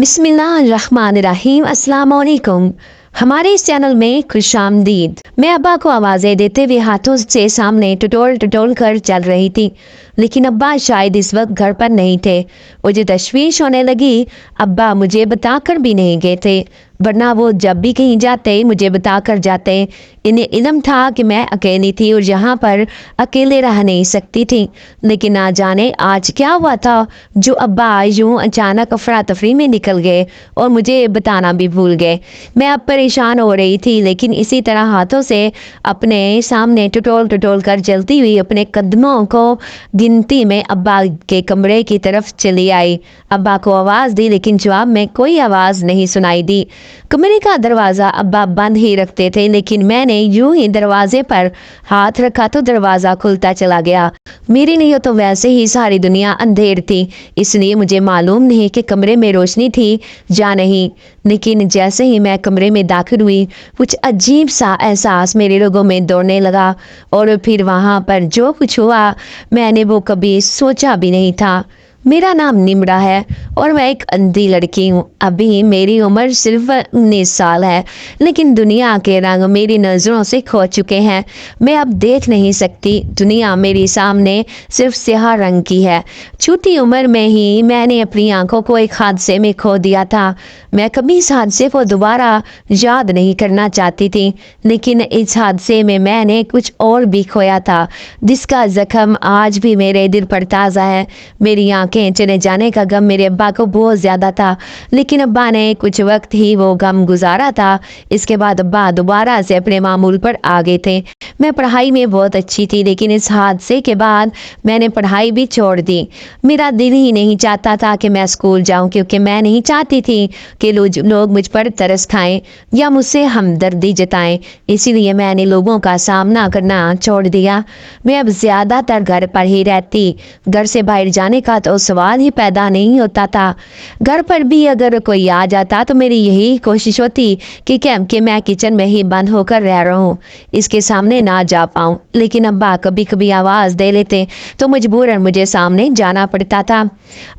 बिस्मिल्लाहिर्रहमानिर्रहीम। अस्सलाम वालेकुम। हमारे इस चैनल में खुश आमदीद। मैं अब्बा को आवाज़ें देते हुए हाथों से सामने टटोल टटोल कर चल रही थी, लेकिन अब्बा शायद इस वक्त घर पर नहीं थे। मुझे तशवीश होने लगी। अब्बा मुझे बताकर भी नहीं गए थे, वरना वो जब भी कहीं जाते मुझे बताकर जाते। इन्हें इल्म था कि मैं अकेली थी और यहाँ पर अकेले रह नहीं सकती थी। लेकिन ना जाने आज क्या हुआ था जो अब्बा यूं अचानक अफरा तफरी में निकल गए और मुझे बताना भी भूल गए। मैं अब परेशान हो रही थी, लेकिन इसी तरह हाथों से अपने सामने टटोल टटोल कर चलती हुई अपने कदमों को गिनती में अब्बा के कमरे की तरफ चली आई। अब्बा को आवाज़ दी, लेकिन जवाब में कोई आवाज़ नहीं सुनाई दी। कमरे का दरवाज़ा अब्बा बंद ही रखते थे, लेकिन मैंने यूं ही दरवाजे पर हाथ रखा तो दरवाज़ा खुलता चला गया। मेरे लिए तो वैसे ही सारी दुनिया अंधेर थी, इसलिए मुझे मालूम नहीं कि कमरे में रोशनी थी या नहीं। लेकिन जैसे ही मैं कमरे में दाखिल हुई, कुछ अजीब सा एहसास मेरे लोगों में दौड़ने लगा, और फिर वहाँ पर जो कुछ हुआ मैंने वो कभी सोचा भी नहीं था। मेरा नाम निम्रा है और मैं एक अंधी लड़की हूँ। अभी मेरी उम्र सिर्फ 19 साल है, लेकिन दुनिया के रंग मेरी नज़रों से खो चुके हैं। मैं अब देख नहीं सकती। दुनिया मेरे सामने सिर्फ स्याह रंग की है। छोटी उम्र में ही मैंने अपनी आंखों को एक हादसे में खो दिया था। मैं कभी इस हादसे को दोबारा याद नहीं करना चाहती थी, लेकिन इस हादसे में मैंने कुछ और भी खोया था, जिसका जख्म आज भी मेरे दिल पर ताज़ा है। मेरी आंखें चले जाने का गम मेरे अब्बा को बहुत ज़्यादा था, लेकिन अब्बा ने कुछ वक्त ही वो गम गुजारा था। इसके बाद अब्बा दोबारा से अपने मामूल पर आ गए थे। मैं पढ़ाई में बहुत अच्छी थी, लेकिन इस हादसे के बाद मैंने पढ़ाई भी छोड़ दी। मेरा दिल ही नहीं चाहता था कि मैं स्कूल जाऊं, क्योंकि मैं नहीं चाहती थी कि लोग मुझ पर तरस खाएं या मुझसे हमदर्दी जताएं। इसीलिए मैंने लोगों का सामना करना छोड़ दिया। मैं अब ज़्यादातर घर पर ही रहती। घर से बाहर जाने का तो सवाल ही पैदा नहीं होता था। घर पर भी अगर कोई आ जाता तो मेरी यही कोशिश होती कि मैं किचन में ही बंद होकर रह रहूं, इसके सामने ना जा पाऊं। लेकिन अब्बा कभी कभी आवाज़ दे लेते तो मजबूरन मुझे सामने जाना पड़ता था।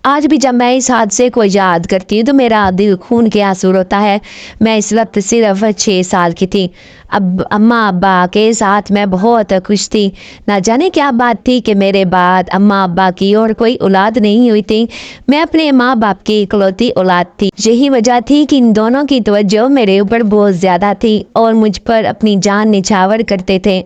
आज भी जब मैं इस हादसे को याद करती हूँ तो मेरा दिल खून के आंसू रोता है। मैं इस वक्त सिर्फ 6 साल की थी। अब अम्मा अब्बा के साथ मैं बहुत खुश थी। ना जाने क्या बात थी कि मेरे बाद अम्मा अब्बा की और कोई औलाद नहीं हुई थी। मैं अपने माँ बाप की इकलौती औलाद थी। यही वजह थी कि इन दोनों की तवज्जो मेरे ऊपर बहुत ज़्यादा थी और मुझ पर अपनी जान निछावर करते थे।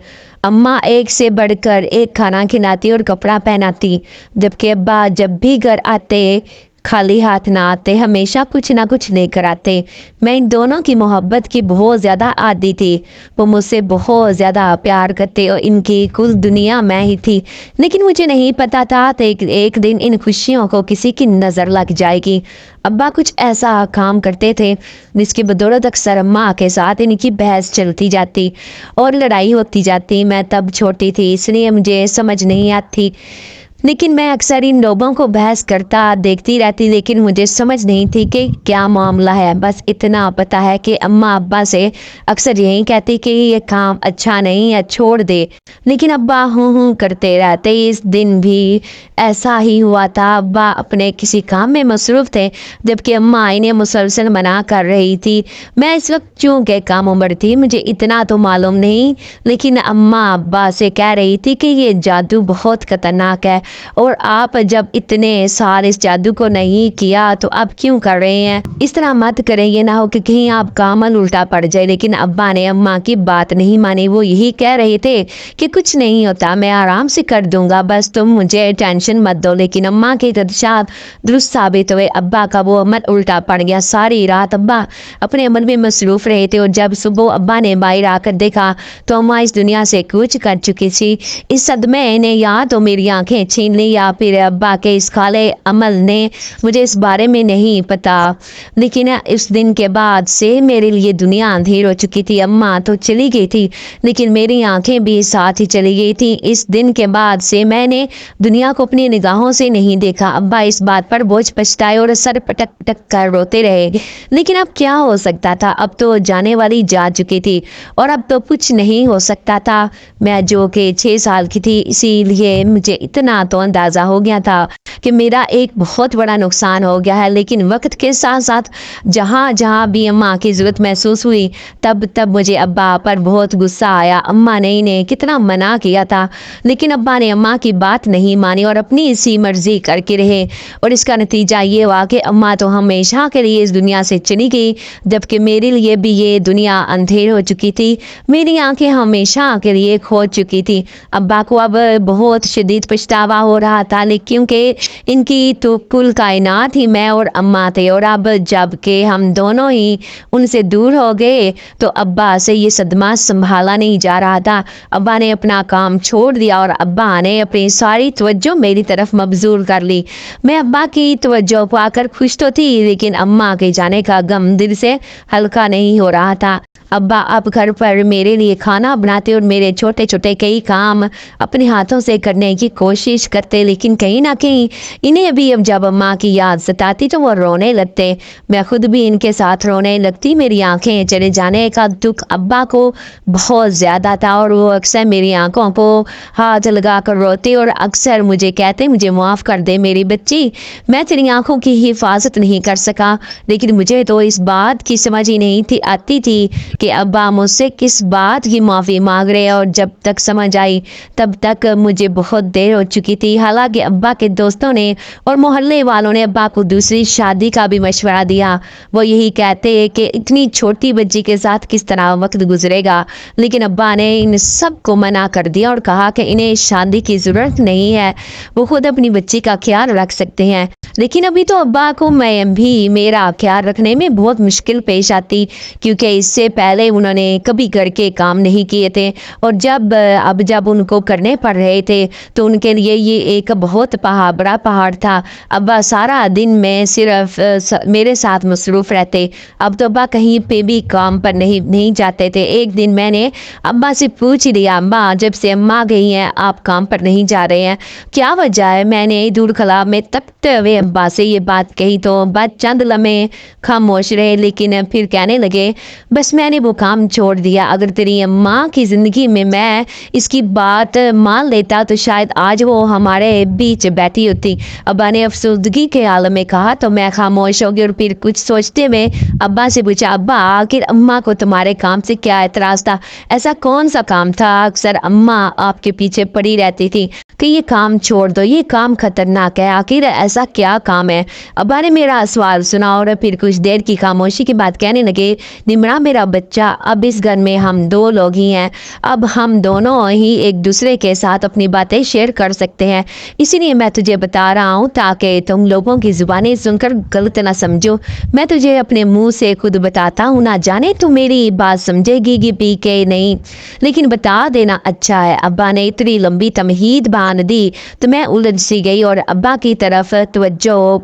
अम्मा एक से बढ़कर एक खाना खिलाती और कपड़ा पहनाती, जबकि अब्बा जब भी घर आते खाली हाथ ना आते, हमेशा कुछ ना कुछ लेकर आते। मैं इन दोनों की मोहब्बत की बहुत ज़्यादा आदी थी। वो मुझसे बहुत ज़्यादा प्यार करते और इनकी कुल दुनिया मैं ही थी। लेकिन मुझे नहीं पता था कि एक दिन इन खुशियों को किसी की नज़र लग जाएगी। अब्बा कुछ ऐसा काम करते थे जिसकी बदौलत अक्सर अम्मा के साथ इनकी बहस चलती जाती और लड़ाई होती जाती। मैं तब छोटी थी, इसलिए मुझे समझ नहीं आती, लेकिन मैं अक्सर इन लोगों को बहस करता देखती रहती, लेकिन मुझे समझ नहीं थी कि क्या मामला है। बस इतना पता है कि अम्मा अब्बा से अक्सर यही कहती कि ये काम अच्छा नहीं है, छोड़ दे, लेकिन अब्बा हूँ करते रहते। इस दिन भी ऐसा ही हुआ था। अब्बा अपने किसी काम में मसरूफ़ थे, जबकि अम्मा इन्हें मुसलसल मना कर रही थी। मैं इस वक्त चूँकि कम उम्र थी, मुझे इतना तो मालूम नहीं, लेकिन अम्मा अब्बा से कह रही थी कि ये जादू बहुत खतरनाक है और आप जब इतने साल इस जादू को नहीं किया तो अब क्यों कर रहे हैं। इस तरह मत करें, ये ना हो कि कहीं आपका अमल उल्टा पड़ जाए। लेकिन अब्बा ने अम्मा की बात नहीं मानी। वो यही कह रहे थे कि कुछ नहीं होता, मैं आराम से कर दूंगा, बस तुम मुझे टेंशन मत दो। लेकिन अम्मा के इरशाद दुरुस्त साबित हुए। अब्बा का वो अमल उल्टा पड़ गया। सारी रात अब्बा अपने अमल में मसरूफ़ रहे थे और जब सुबह अब्बा ने बाहर आकर देखा तो अम्मा इस दुनिया से कूच कर चुकी थी। इस सदमे ने या तो मेरी आंखें छीन ली या फिर अब्बा के इस काले अमल ने। मुझे इस बारे में नहीं पता, लेकिन इस दिन के बाद से मेरे लिए दुनिया अंधेर हो चुकी थी। अम्मा तो चली गई थी, लेकिन मेरी आंखें भी साथ ही चली गई थी। इस दिन के बाद से मैंने दुनिया को अपनी निगाहों से नहीं देखा। अब्बा इस बात पर बोझ पछताए और सर पटक पटक कर रोते रहे, लेकिन अब क्या हो सकता था। अब तो जाने वाली जा चुकी थी और अब तो कुछ नहीं हो सकता था। मैं जो कि 6 साल की थी, इसीलिए मुझे इतना تو اندازہ ہو گیا تھا کہ میرا ایک بہت بڑا نقصان ہو گیا ہے، لیکن وقت کے ساتھ ساتھ جہاں جہاں بھی اماں کی ضرورت محسوس ہوئی تب مجھے ابا پر بہت غصہ آیا۔ اماں نے انہیں کتنا منع کیا تھا، لیکن ابا نے اماں کی بات نہیں مانی اور اپنی اسی مرضی کر کے رہے، اور اس کا نتیجہ یہ ہوا کہ اماں تو ہمیشہ کے لیے اس دنیا سے چلی گئی، جبکہ میرے لیے بھی یہ دنیا اندھیر ہو چکی تھی، میری آنکھیں ہمیشہ کے لیے کھو چکی تھی۔ ابا کو اب بہت شدید پچھتاوا ہو رہا تھا، لیکن کیونکہ ان کی تو کل کائنات ہی میں اور اماں تھے، اور اب جب کہ ہم دونوں ہی ان سے دور ہو گئے تو ابا سے یہ صدمہ سنبھالا نہیں جا رہا تھا۔ ابا نے اپنا کام چھوڑ دیا اور ابا نے اپنی ساری توجہ میری طرف مبذول کر لی۔ میں ابا کی توجہ پا کر خوش تو تھی، لیکن اماں کے جانے کا غم دل سے ہلکا نہیں ہو رہا تھا۔ ابا اب گھر پر میرے لیے کھانا بناتے اور میرے چھوٹے چھوٹے کئی کام اپنے ہاتھوں سے کرنے کی کوشش کرتے، لیکن کہیں نہ کہیں انہیں بھی اب جب اماں کی یاد ستاتی تو وہ رونے لگتے۔ میں خود بھی ان کے ساتھ رونے لگتی۔ میری آنکھیں چلے جانے کا دکھ ابا کو بہت زیادہ تھا، اور وہ اکثر میری آنکھوں کو ہاتھ لگا کر روتے اور اکثر مجھے کہتے مجھے معاف کر دے میری بچی، میں تیری آنکھوں کی حفاظت نہیں کر سکا۔ لیکن مجھے تو اس بات کی سمجھ ہی نہیں آتی تھی کہ ابا مجھ سے کس بات کی معافی مانگ رہے، اور جب تک سمجھ آئی تب تک مجھے بہت دیر ہو چکی تھی۔ حالانکہ ابا کے دوستوں نے اور محلے والوں نے ابا کو دوسری شادی کا بھی مشورہ دیا، وہ یہی کہتے کہ اتنی چھوٹی بچی کے ساتھ کس طرح وقت گزرے گا، لیکن ابا نے ان سب کو منع کر دیا اور کہا کہ انہیں شادی کی ضرورت نہیں ہے، وہ خود اپنی بچی کا خیال رکھ سکتے ہیں۔ لیکن ابھی تو ابا کو میں بھی میرا خیال رکھنے میں بہت مشکل پیش آتی، کیونکہ اس سے پہلے انہوں نے کبھی گھر کے کام نہیں کیے تھے، اور جب ان کو کرنے پڑ رہے تھے تو ان کے لیے یہ ایک بہت بڑا پہاڑ تھا۔ ابا سارا دن میں صرف میرے ساتھ مصروف رہتے۔ اب تو ابا کہیں پہ بھی کام پر نہیں جاتے تھے۔ ایک دن میں نے ابا سے پوچھ لیا، ابا جب سے اماں گئی ہیں آپ کام پر نہیں جا رہے ہیں، کیا وجہ ہے؟ میں نے دور خلا میں تپتے ہوئے ابا سے یہ بات کہی تو ابا چند لمحے خاموش رہے، لیکن پھر کہنے لگے بس میں نے وہ کام چھوڑ دیا۔ اگر تیری اماں کی زندگی میں میں اس کی بات مان لیتا تو شاید آج وہ ہمارے بیچ بیٹھی ہوتی۔ ابا نے افسردگی کے عالم میں کہا تو میں خاموش ہو گئی، اور پھر کچھ سوچتے ہوئے ابا سے پوچھا، ابا آخر اماں کو تمہارے کام سے کیا اعتراض تھا؟ ایسا کون سا کام تھا اکثر اماں آپ کے پیچھے پڑی رہتی تھی کہ یہ کام چھوڑ دو، یہ کام خطرناک ہے، آخر ایسا کیا کام ہے؟ ابا نے میرا سوال سنا اور پھر کچھ دیر کی خاموشی کے بعد کہنے لگے، نمرا میرا بچہ، اب اس گھر میں ہم دو لوگ ہی ہیں، اب ہم دونوں ہی ایک دوسرے کے ساتھ اپنی باتیں شیئر کر سکتے ہیں، اسی لیے میں تجھے بتا رہا ہوں تاکہ تم لوگوں کی زبانیں سن کر غلط نہ سمجھو۔ میں تجھے اپنے منہ سے خود بتاتا ہوں، نہ جانے تو میری بات سمجھے گی بھی کہ نہیں، لیکن بتا دینا اچھا ہے۔ ابا نے اتنی لمبی تمہید باندھ دی تو میں الجھ سی گئی اور ابا کی طرف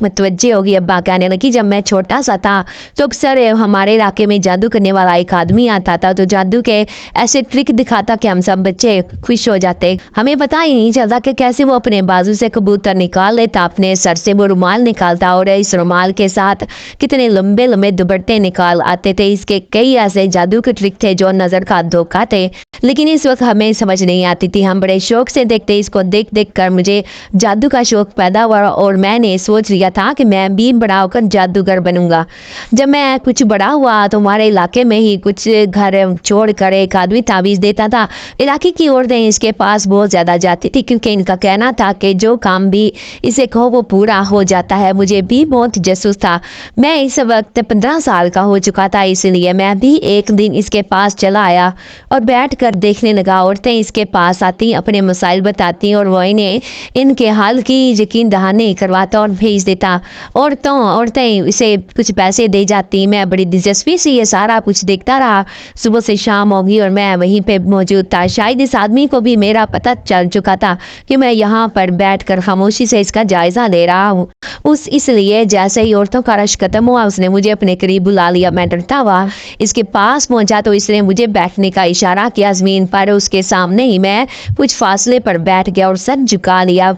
متوجہ ہوگی۔ ابا کہنے لگی، جب میں چھوٹا سا تھا تو اکثر ہمارے علاقے میں جادو کرنے والا ایک آدمی آتا تھا، تو جادو کے ایسے ٹرک دکھاتا کہ ہم سب بچے خوش ہو جاتے، ہمیں پتہ ہی نہیں چلتا کہ کیسے وہ اپنے بازو سے کبوتر نکال لیتا، اپنے سر سے وہ رومال نکالتا اور اس رومال کے ساتھ کتنے لمبے لمبے دوپٹے نکال آتے تھے۔ اس کے کئی ایسے جادو کے ٹرک تھے جو نظر کا دھوکہ تھے، لیکن اس وقت ہمیں سمجھ نہیں آتی تھی، ہم بڑے شوق سے دیکھتے۔ اس کو دیکھ دیکھ کر مجھے جادو کا شوق پیدا ہوا اور میں نے سوچ لیا تھا کہ میں بھی بڑا ہو کر جادوگر بنوں گا۔ جب میں کچھ بڑا ہوا تو ہمارے علاقے میں ہی کچھ گھر چھوڑ کر ایک آدمی تعویذ دیتا تھا۔ علاقے کی عورتیں اس کے پاس بہت زیادہ جاتی تھی، کیونکہ ان کا کہنا تھا کہ جو کام بھی اسے کہو وہ پورا ہو جاتا ہے۔ مجھے بھی بہت جاسوس تھا، میں اس وقت 15 سال کا ہو چکا تھا، اس لیے میں بھی ایک دن اس کے پاس چلا آیا اور بیٹھ کر دیکھنے لگا۔ عورتیں اس کے پاس آتی، اپنے مسائل بتاتی اور وہ انہیں ان کے حل کی یقین دہانی کرواتا اور بھیج دیتا۔ عورتیں اسے کچھ پیسے دے جاتی۔ میں بڑی دلچسپی سے یہ سارا کچھ دیکھتا رہا۔ صبح سے شام ہوگی اور میں وہیں پہ موجود تھا۔ شاید اس آدمی کو بھی میرا پتہ چل چکا تھا کہ میں یہاں پر بیٹھ کر خاموشی سے اس کا جائزہ لے رہا ہوں۔ اس لیے جیسے ہی عورتوں کا رش ختم ہوا اس نے مجھے اپنے قریب بلا لیا۔ میں ڈرتا ہوا اس کے پاس پہنچا تو اس نے مجھے بیٹھنے کا اشارہ کیا۔ زمین پر اس کے سامنے ہی میں کچھ فاصلے پر بیٹھ گیا اور سر جھکا لیا۔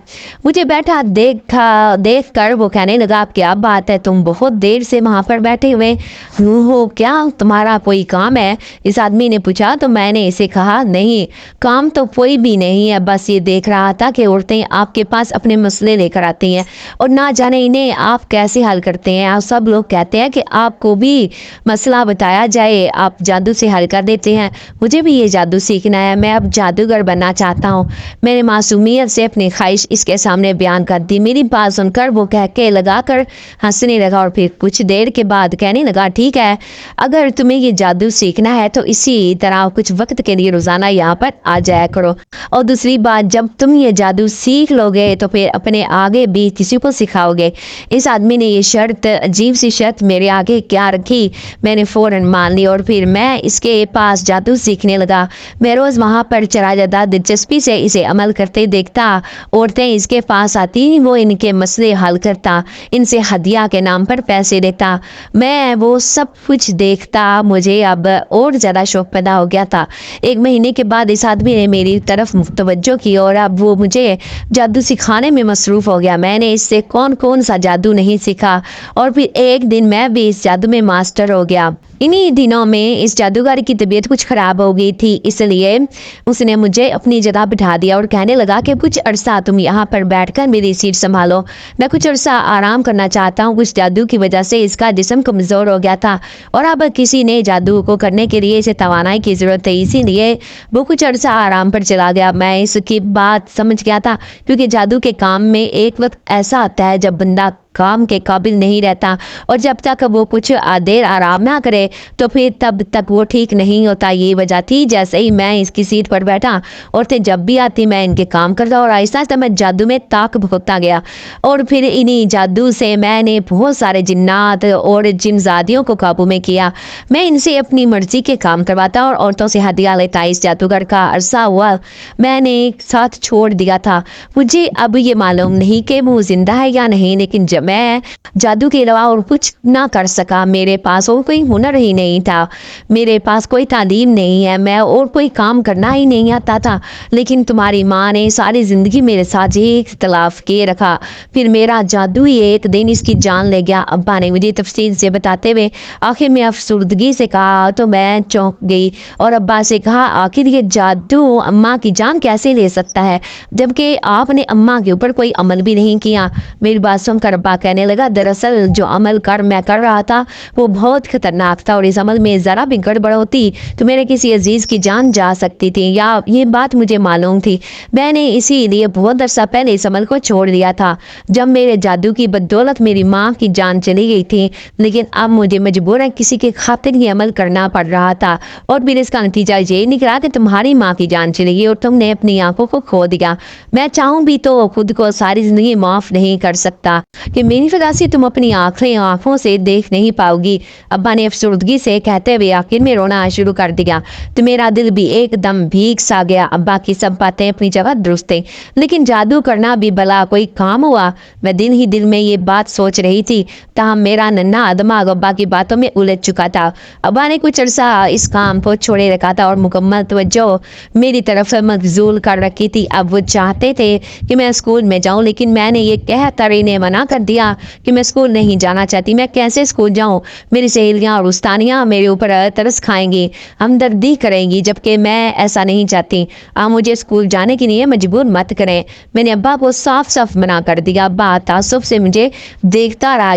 مجھے بیٹھا دیکھ کر وہ کہنے لگا، اب کیا بات ہے، تم بہت دیر سے وہاں پر بیٹھے ہوئے ہو، کیا تمہارا کوئی کوئی کام ہے؟ اس آدمی نے پوچھا تو میں نے اسے کہا نہیں، کام تو کوئی بھی نہیں ہے، بس یہ دیکھ رہا تھا کہ عورتیں آپ کے پاس اپنے مسئلے لے کر آتی ہیں اور نہ جانے انہیں آپ کیسے حل کرتے ہیں۔ آپ سب لوگ کہتے ہیں کہ آپ کو بھی مسئلہ بتایا جائے، آپ جادو سے حل کر دیتے ہیں، مجھے بھی یہ جادو سیکھنا ہے، میں اب جادوگر بننا چاہتا ہوں۔ میں نے معصومیت سے اپنی خواہش اس کے سامنے بیان کر دی۔ میری بات سن کر وہ کہکے لگا کر ہنسنے لگا اور پھر کچھ دیر کے بعد کہنے لگا ٹھیک ہے، اگر تمہیں یہ جادو سیکھنا ہے تو اسی طرح کچھ وقت کے لیے روزانہ یہاں پر آ جایا کرو، اور دوسری بات جب تم یہ جادو سیکھ لو گے تو پھر اپنے آگے بھی کسی کو سکھاؤ گے۔ اس آدمی نے یہ شرط، عجیب سی شرط میرے آگے کیا رکھی، میں نے فوراً مان لی اور پھر میں اس کے پاس جادو سیکھنے لگا۔ میں روز وہاں پر چلا جاتا، دلچسپی سے اسے عمل کرتے دیکھتا، عورتیں اس کے پاس آتی، وہ ان کے مسئلے حل کرتا، ان سے ہدیہ کے نام پر پیسے دیتا، میں وہ سب کچھ دیکھتا، مجھے اب اور زیادہ شوق پیدا ہو گیا تھا۔ ایک مہینے کے بعد اس آدمی نے میری طرف توجہ کی اور اب وہ مجھے جادو سکھانے میں مصروف ہو گیا۔ میں نے اس سے کون سا جادو نہیں سیکھا اور پھر ایک دن میں بھی اس جادو میں ماسٹر ہو گیا۔ انہی دنوں میں اس جادوگر کی طبیعت کچھ خراب ہو گئی تھی، اس لیے اس نے مجھے اپنی جگہ بٹھا دیا اور کہنے لگا کہ کچھ عرصہ تم یہاں پر بیٹھ کر میری سیٹ سنبھالو، میں کچھ عرصہ آرام کرنا چاہتا ہوں۔ کچھ جادو کی وجہ سے اس کا جسم کمزور ہو گیا تھا اور اب کسی نئے جادو کو کرنے کے لیے اسے توانائی کی ضرورت ہے، اسی لیے وہ کچھ عرصہ آرام پر چلا گیا۔ میں اس کی بات سمجھ گیا تھا کیونکہ جادو کے کام میں ایک وقت ایسا آتا ہے جب بندہ کام کے قابل نہیں رہتا اور جب تک وہ کچھ دیر آرام نہ کرے تو پھر تب تک وہ ٹھیک نہیں ہوتا۔ یہ وجہ تھی جیسے ہی میں اس کی سیٹ پر بیٹھا، عورتیں جب بھی آتی میں ان کے کام کرتا اور آہستہ آہستہ میں جادو میں طاقت ہوتا گیا اور پھر انہی جادو سے میں نے بہت سارے جنات اور جنزادیوں کو قابو میں کیا۔ میں ان سے اپنی مرضی کے کام کرواتا اور عورتوں سے ہدیہ لیتا۔ اس جادوگر کا عرصہ ہوا میں نے ساتھ چھوڑ دیا تھا۔ مجھے اب یہ معلوم نہیں کہ وہ زندہ ہے یا نہیں، لیکن جب میں جادو کے علاوہ اور کچھ نہ کر سکا، میرے پاس اور کوئی ہنر ہی نہیں تھا، میرے پاس کوئی تعلیم نہیں ہے، میں اور کوئی کام کرنا ہی نہیں آتا تھا، لیکن تمہاری ماں نے ساری زندگی میرے ساتھ یہ اختلاف کیے رکھا، پھر میرا جادو ہی ایک دن اس کی جان لے گیا۔ ابا نے مجھے تفصیل سے بتاتے ہوئے آخر میں افسردگی سے کہا تو میں چونک گئی اور ابا سے کہا آخر یہ جادو اماں کی جان کیسے لے سکتا ہے جبکہ آپ نے اماں کے اوپر کوئی عمل بھی نہیں کیا۔ میری بات سن کر ابا کہنے لگا دراصل جو عمل میں کر رہا تھا وہ بہت خطرناک تھا اور اس عمل میں ذرا بھی گڑبڑ ہوتی تو میرے کسی عزیز کی جان جا سکتی تھی، یا یہ بات مجھے معلوم تھی، میں نے اسی لیے بہت عرصہ پہلے اس عمل کو چھوڑ دیا تھا جب میرے جادو کی بدولت میری ماں کی جان چلی گئی تھی، لیکن اب مجھے مجبوراً کسی کے خاطر یہ عمل کرنا پڑ رہا تھا اور پھر اس کا نتیجہ یہ نکلا کہ تمہاری ماں کی جان چلی گئی اور تم نے اپنی آنکھوں کو کھو دیا۔ میں چاہوں بھی تو خود کو ساری زندگی معاف نہیں کر سکتا کہ میری وجہ سے تم اپنی آنکھوں سے دیکھ نہیں پاؤ گی۔ ابا نے افسردگی سے کہتے ہوئے آخر میں رونا شروع کر دیا تو میرا دل بھی ایک دم بھیگ سا گیا۔ ابا کی سب باتیں اپنی جگہ درست تھیں، لیکن جادو کرنا بھی بلا کوئی کام ہوا؟ میں دل ہی دل میں یہ بات سوچ رہی تھی، تاہم میرا ننھا دماغ ابا کی باتوں میں الجھ چکا تھا۔ ابا نے کچھ عرصہ اس کام کو چھوڑے رکھا تھا اور مکمل توجہ میری طرف مبذول کر رکھی تھی۔ اب وہ چاہتے تھے کہ میں اسکول میں جاؤں، لیکن میں نے یہ کہہ کر انہیں منع کر دیا کہ میں اسکول نہیں جانا چاہتی۔ میں کیسے اسکول جاؤں؟ میری سہیلیاں اور استانیاں میرے اوپر ترس کھائیں گی، ہمدردی کریں گی، جبکہ میں ایسا نہیں چاہتی۔ آپ مجھے اسکول جانے کے لیے مجبور مت کریں۔ میں نے ابا کو صاف صاف منع کر دیا۔ ابا تعصب سے مجھے دیکھتا رہ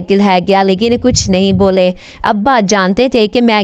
گیا لیکن کچھ نہیں بولے۔ ابا جانتے تھے کہ میں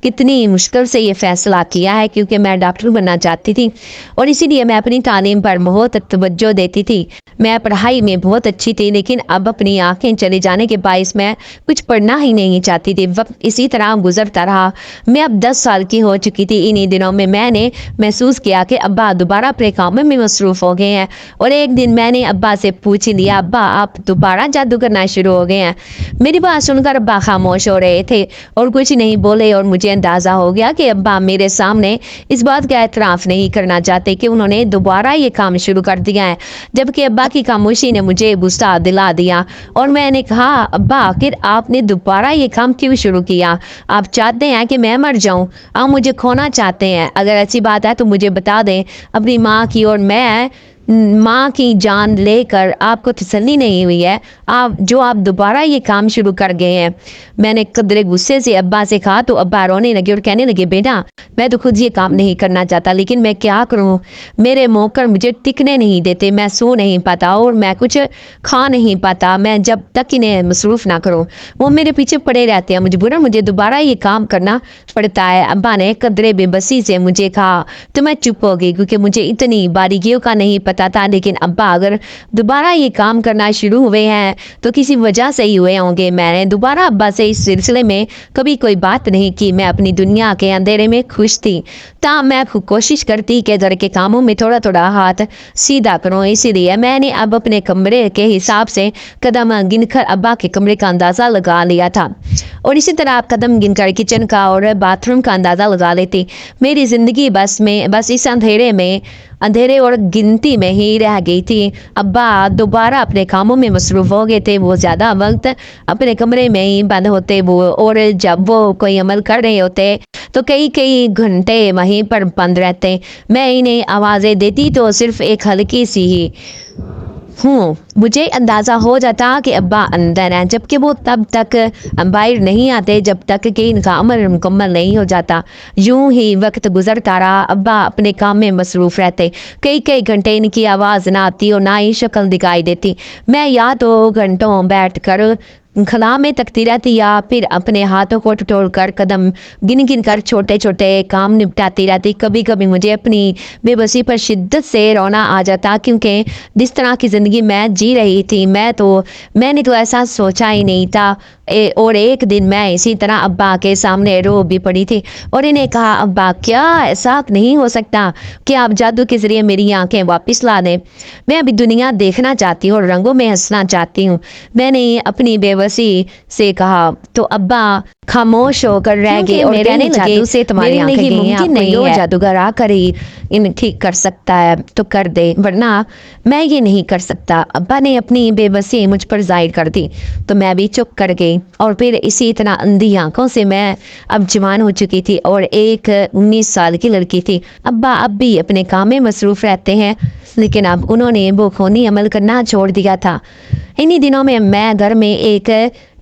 کتنی مشکل سے یہ فیصلہ کیا ہے کیونکہ میں ڈاکٹر بننا چاہتی تھی اور اسی لیے میں اپنی تعلیم پر بہت توجہ دیتی تھی۔ میں پڑھائی میں بہت اچھی تھی، لیکن اب اپنی آنکھیں چلے جانے کے باعث میں کچھ پڑھنا ہی نہیں چاہتی تھی۔ وقت اسی طرح گزرتا رہا۔ میں اب 10 سال کی ہو چکی تھی۔ انہی دنوں میں نے محسوس کیا کہ ابا دوبارہ اپنے کاموں میں مصروف ہو گئے ہیں اور ایک دن میں نے ابا سے پوچھ لیا ابا آپ دوبارہ جادو کرنا شروع ہو گئے ہیں؟ میری بات سن کر ابا خاموش ہو رہے تھے اور کچھ نہیں بولے اور مجھے اندازہ ہو گیا کہ ابا میرے سامنے اس بات کا اعتراف نہیں کرنا چاہتے کہ انہوں نے دوبارہ یہ کام شروع کر دیا ہے، جبکہ ابا کی خاموشی نے مجھے غصہ دلا دیا اور میں نے کہا ابا آخر آپ نے دوبارہ یہ کام کیوں شروع کیا؟ آپ چاہتے ہیں کہ میں مر جاؤں؟ آپ مجھے کھونا چاہتے ہیں؟ اگر ایسی بات ہے تو مجھے بتا دیں۔ اپنی ماں کی اور میں माँ की जान लेकर आपको तसल्ली नहीं हुई है, आप दोबारा ये काम शुरू कर गए हैं। मैंने कदरे गुस्से से अब्बा से कहा तो अब्बा रोने लगे और कहने लगे, बेटा मैं तो खुद ये काम नहीं करना चाहता, लेकिन मैं क्या करूँ, मेरे मौकर मुझे टिकने नहीं देते, मैं सो नहीं पाता और मैं कुछ खा नहीं पाता, मैं जब तक इन्हें मसरूफ़ ना करूँ वो मेरे पीछे पड़े रहते हैं, मजबूरन मुझे दोबारा ये काम करना पड़ता है। अब्बा ने कदरे बेबसी से मुझे कहा तो मैं चुप हो गई, क्योंकि मुझे इतनी बारीकियों का नहीं पता था। लेकिन अब्बा अगर दोबारा ये काम करना शुरू हुए हैं तो किसी वजह से ही हुए होंगे। मैंने दोबारा अब्बा से इस सिलसिले में कभी कोई बात नहीं की। मैं अपनी दुनिया के अंधेरे में खुश थी। ता मैं कोशिश करती कि घर के कामों में थोड़ा थोड़ा हाथ सीधा करूँ। इसीलिए मैंने अब अपने कमरे के हिसाब से कदम गिनकर अब्बा के कमरे का अंदाज़ा लगा लिया था, और इसी तरह आप कदम गिनकर किचन का और बाथरूम का अंदाज़ा लगा लेती। मेरी ज़िंदगी बस इस अंधेरे और गिनती में ही रह गई थी। अब्बा दोबारा अपने कामों में मसरूफ़ हो गए थे। वो ज़्यादा वक्त अपने कमरे में ही बंद होते वो, और जब वो कोई अमल कर रहे होते तो कई कई घंटे वहीं पर बंद रहते। मैं इन्हें आवाज़ें देती तो सिर्फ एक हल्की सी ही मुझे अंदाज़ा हो जाता कि अब्बा अंदर हैं, जबकि वो तब तक बाहर नहीं आते जब तक कि इनका अमल मुकम्मल नहीं हो जाता। यूं ही वक्त गुजरता रहा। अब्बा अपने काम में मसरूफ़ रहते। कई कई घंटे इनकी आवाज़ ना आती और ना ही शक्ल दिखाई देती। मैं या तो घंटों बैठ कर खला में तकती रहती या फिर अपने हाथों को टटोल कर कदम गिन गिन कर छोटे छोटे काम निपटाती रहती। कभी कभी मुझे अपनी बेबसी पर शिद्दत से रोना आ जाता, क्योंकि जिस तरह की ज़िंदगी मैं जी रही थी मैंने तो ऐसा सोचा ही नहीं था। और एक दिन मैं इसी तरह अब्बा के सामने रो भी पड़ी थी और इन्हें कहा, अब्बा क्या ऐसा नहीं हो सकता कि आप जादू के ज़रिए मेरी आंखें वापस ला दें? मैं अभी दुनिया देखना चाहती हूँ और रंगों में हंसना चाहती हूँ। मैंने अपनी बेबसी से कहा तो अब्बा खामोश होकर रह गए और कहने लगे, से तुम्हारी आंखें मुमकिन नहीं है, जादूगर आकर ही इन ठीक कर सकता है तो कर दे, वरना मैं ये नहीं कर सकता। अब्बा ने अपनी बेबसी मुझ पर जाहिर कर दी तो मैं भी चुप कर गई। और फिर इसी तरह अंधी आंखों से मैं अब जवान हो चुकी थी और एक 19 साल की लड़की थी। अब्बा अब भी अपने काम में मसरूफ़ रहते हैं, लेकिन अब उन्होंने बोखोनी अमल करना छोड़ दिया था। इन्हीं दिनों में मैं घर में एक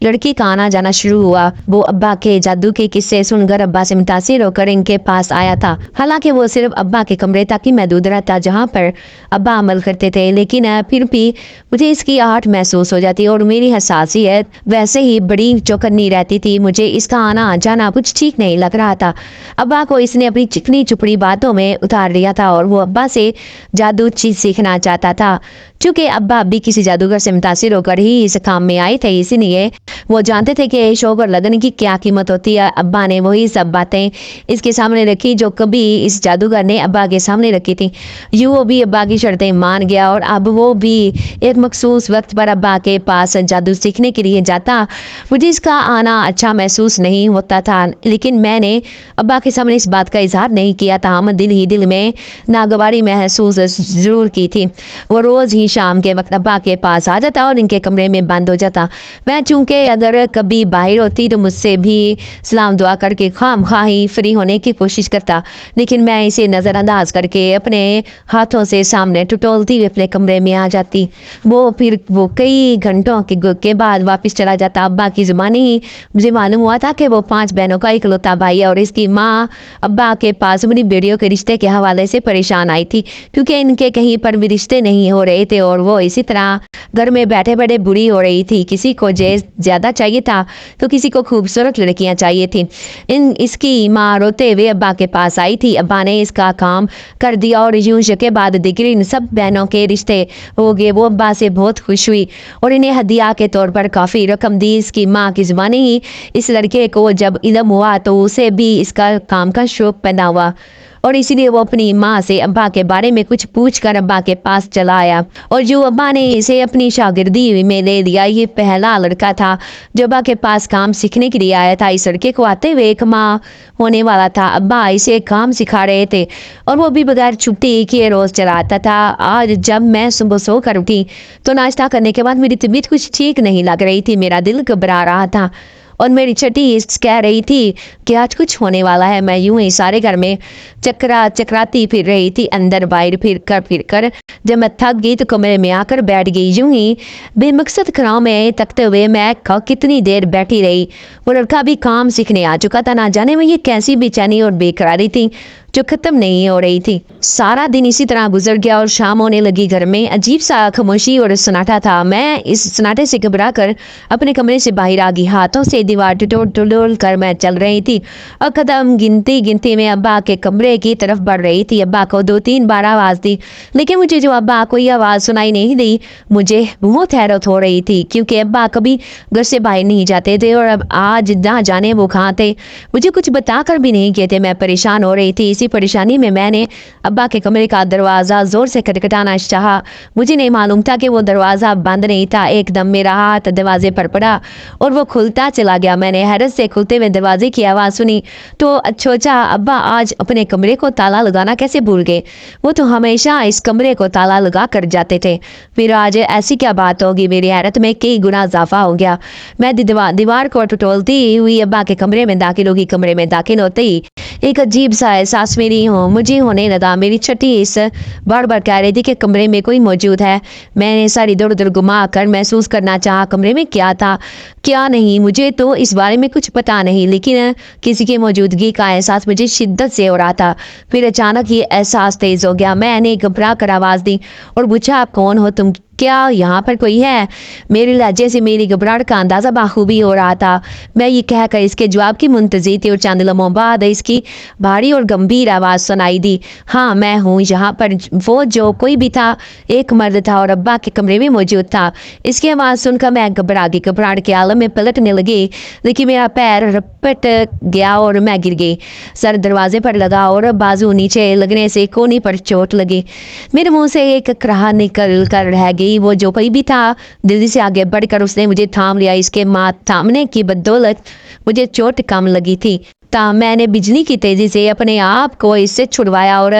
लड़की का आना जाना शुरू हुआ। वो अब्बा के जादू के किस्से सुनकर अब्बा से मुतासिर होकर इनके पास आया था। हालांकि वो सिर्फ अब्बा के कमरे तक ही महदूद रहता जहाँ पर अब्बा अमल करते थे, लेकिन फिर भी मुझे इसकी आहट महसूस हो जाती और मेरी हसासियत वैसे ही बड़ी चौकन्नी रहती थी। मुझे इसका आना जाना कुछ ठीक नहीं लग रहा था। अब्बा को इसने अपनी चिकनी चुपड़ी बातों में उतार लिया था और वो अब्बा से जादू चीज सीखना चाहता था। चूँकि अब्बा भी किसी जादूगर से मुतासिर होकर ही इस काम में आए थे, इसीलिए वो जानते थे कि शौक और लगन की क्या कीमत होती है। अब्बा ने वही सब बातें इसके सामने रखी जो कभी इस जादूगर ने अब्बा के सामने रखी थी। यूँ वो भी अब्बा की शर्तें मान गया और अब वो भी एक मखसूस वक्त पर अब्बा के पास जादू सीखने के लिए जाता। मुझे इसका आना अच्छा महसूस नहीं होता था, लेकिन मैंने अब्बा के सामने इस बात का इजहार नहीं किया था। हम दिल ही दिल में नागवारी महसूस ज़रूर की थी। वो रोज़ ही शाम के वक्त अब्बा के पास आ जाता और इनके कमरे में बंद हो जाता। मैं चूँकि अगर कभी बाहर होती तो मुझसे भी सलाम दुआ करके खामखाही फ्री होने की कोशिश करता, लेकिन मैं इसे नज़रअंदाज करके अपने हाथों से सामने टटोलती हुई अपने कमरे में आ जाती। वो कई घंटों के बाद वापस चला जाता। अब्बा की ज़ुबानी ही मुझे मालूम हुआ था कि वो 5 बहनों का इकलौता भाई है और इसकी माँ अब्बा के पास अपनी बेटियों के रिश्ते के हवाले से परेशान आई थी, क्योंकि इनके कहीं पर भी रिश्ते नहीं हो रहे थे और वो इसी तरह घर में बैठे बैठे बुरी हो रही थी। किसी को ज़्यादा चाहिए था तो किसी को खूबसूरत लड़कियां चाहिए थी। इसकी माँ रोते हुए अब्बा के पास आई थी। अब्बा ने इसका काम कर दिया और यूं के बाद दिगरी इन सब बहनों के रिश्ते हो गए। वो अब्बा से बहुत खुश हुई और इन्हें हदिया के तौर पर काफ़ी रकम दी। इसकी माँ की ज़ुबानी ही इस लड़के को जब इल्म हुआ तो उसे भी इसका काम का शौक पैदा हुआ और इसीलिए वो अपनी माँ से अब्बा के बारे में कुछ पूछकर अब्बा के पास चला आया और जो अब्बा ने इसे अपनी शागिर्दी में ले लिया। ये पहला लड़का था जो अब्बा के पास काम सीखने के लिए आया था। इस लड़के को आते हुए एक माह होने वाला था। अब्बा इसे काम सिखा रहे थे और वो भी बगैर छुट्टी किए रोज़ चलाता था। आज जब मैं सुबह सो कर उठी तो नाश्ता करने के बाद मेरी तबीयत कुछ ठीक नहीं लग रही थी। मेरा दिल घबरा रहा था और मेरी छठी कह रही थी कि आज कुछ होने वाला है। मैं यूं ही सारे घर में चकराती फिर रही थी, अंदर बाहर फिर कर जब मैं थक गई तो कमरे में आकर बैठ गई। यूं ही बेमकसद खड़ाव में तकते हुए मैं कितनी देर बैठी रही। वो लड़का भी काम सीखने आ चुका था, ना जाने में ये कैसी बेचैनी और बेकरारी थी जो खत्म नहीं हो रही थी। सारा दिन इसी तरह गुजर गया और शाम होने लगी। घर में अजीब सा खामोशी और सन्नाटा था। मैं इस सन्नाटे से घबरा कर अपने कमरे से बाहर आ गई। हाथों से दीवार टटोल कर मैं चल रही थी और कदम गिनती गिनती में अब्बा के कमरे की तरफ बढ़ रही थी। अब्बा को 2-3 बार आवाज़ दी, लेकिन मुझे जो अब्बा कोई आवाज़ सुनाई नहीं दी। मुझे बहुत हैरत हो रही थी क्योंकि अब्बा कभी घर से बाहर नहीं जाते थे और अब आज ना जाने वो कहाँ थे, मुझे कुछ बताकर भी नहीं कहते। मैं परेशान हो रही थी। इसी परेशानी में मैंने अब्बा के कमरे का दरवाज़ा ज़ोर से खटखटाना चाहा। मुझे नहीं मालूम था कि वो दरवाज़ा बंद नहीं था। एकदम मेरा हाथ दरवाजे पर पड़ा और वो खुलता चला गया। मैंने हैरत से खुलते हुए दरवाजे की आवाज़ सुनी तो सोचा अब्बा आज अपने कमरे को ताला लगाना कैसे भूल गए। वो तो हमेशा इस कमरे को ताला लगा कर जाते थे, फिर आज ऐसी क्या बात होगी। मेरी हैरत में कई गुना इजाफा हो गया। मैं दीवार को टटोलती हुई अब्बा के कमरे में दाखिल होगी। कमरे में दाखिल होते ही एक अजीब सा एहसास मुझे होने लगा। मेरी छठी इस बार बार कह रही थी कि कमरे में कोई मौजूद है। मैंने सारी इधर उधर घुमा कर महसूस करना चाहा कमरे में क्या था क्या नहीं। मुझे तो इस बारे में कुछ पता नहीं, लेकिन किसी की मौजूदगी का एहसास मुझे शिद्दत से हो रहा था। फिर अचानक ये एहसास तेज हो गया। मैंने घबरा कर आवाज़ दी और पूछा आप कौन हो, तुम क्या यहाँ पर कोई है। मेरे लहजे से मेरी घबराहट का अंदाज़ा बाखूबी हो रहा था। मैं ये कहकर इसके जवाब की मुंतज़िर थी और चंद लम्हों बाद इसकी भारी और गंभीर आवाज़ सुनाई दी, हाँ मैं हूँ यहाँ पर। वो जो कोई भी था एक मर्द था और अब्बा के कमरे में मौजूद था। इसकी आवाज़ सुनकर मैं घबरा गई। घबराहट के आलम में पलटने लगी, लेकिन मेरा पैर रपट गया और मैं गिर गई। सर दरवाजे पर लगा और बाजू नीचे लगने से कोनी पर चोट लगी। मेरे मुंह से एक कराह निकल कर रह गई। वो जो कोई भी था जल्दी से आगे बढ़कर उसने मुझे थाम लिया। इसके थामने की बदौलत मुझे चोट कम लगी थी। मैंने बिजली की तेजी से अपने आप को इससे छुड़वाया और